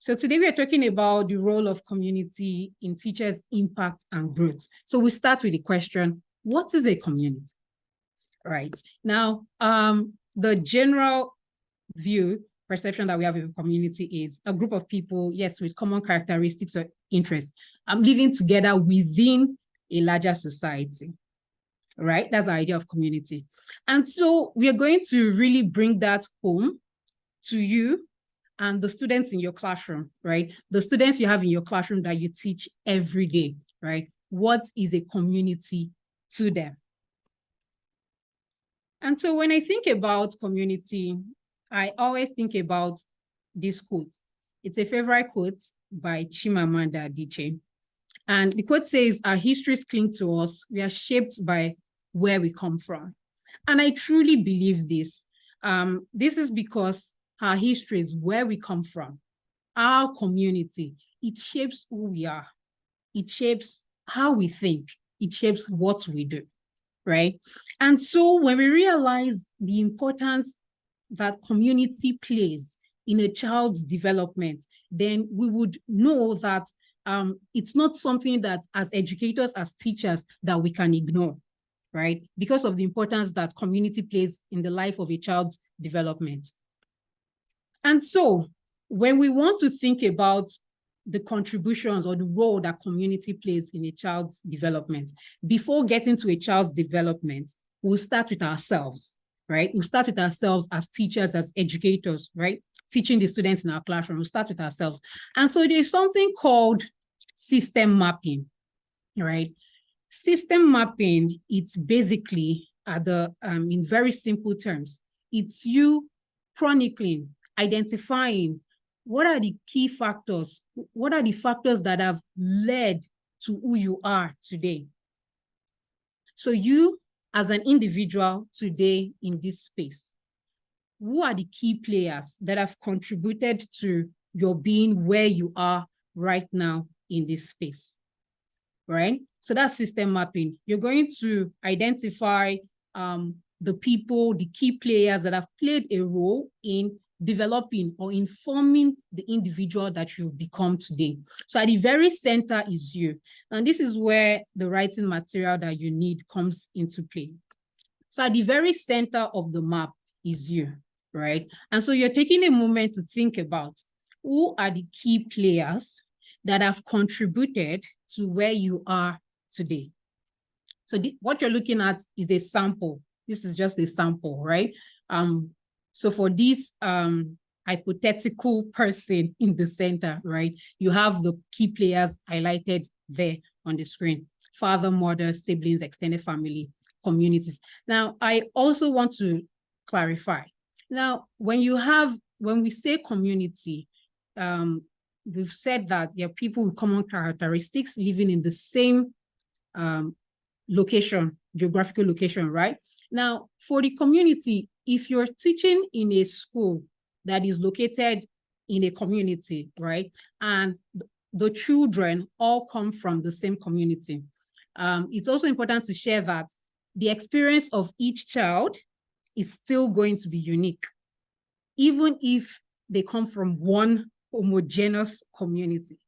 So today we are talking about the role of community in teachers' impact and growth. So we start with the question, what is a community? Right. Now, the general perception that we have of a community is a group of people, yes, with common characteristics or interests, living together within a larger society. Right? That's our idea of community. And so we are going to really bring that home to you and the students in your classroom, right? The students you have in your classroom that you teach every day, right? What is a community to them? And so when I think about community, I always think about this quote. It's a favorite quote by Chimamanda Adichie. And the quote says, our histories cling to us. We are shaped by where we come from. And I truly believe this. This is because our history is where we come from. Our community, it shapes who we are. It shapes how we think. It shapes what we do, right? And so when we realize the importance that community plays in a child's development, then we would know that it's not something that as educators, as teachers, that we can ignore, right? Because of the importance that community plays in the life of a child's development. And so when we want to think about the contributions or the role that community plays in a child's development, before getting to a child's development, we'll start with ourselves, right? We'll start with ourselves as teachers, as educators, right? Teaching the students in our classroom, we'll start with ourselves. And so there's something called system mapping, right? System mapping, it's basically in very simple terms, it's you chronicling, identifying what are the key factors, what are the factors that have led to who you are today. So you, as an individual today in this space, who are the key players that have contributed to your being where you are right now in this space, right? So that's system mapping. You're going to identify the people, the key players that have played a role in developing or informing the individual that you've become today. So at the very center is you. And this is where the writing material that you need comes into play. So at the very center of the map is you, right? And so you're taking a moment to think about who are the key players that have contributed to where you are today. So what you're looking at is a sample. This is just a sample, right? So for this hypothetical person in the center, right, you have the key players highlighted there on the screen: father, mother, siblings, extended family, communities. Now, I also want to clarify. Now, when we say community, we've said that there are people with common characteristics living in the same geographical location, right? Now, for the community, if you're teaching in a school that is located in a community, right, and the children all come from the same community, it's also important to share that the experience of each child is still going to be unique, even if they come from one homogeneous community,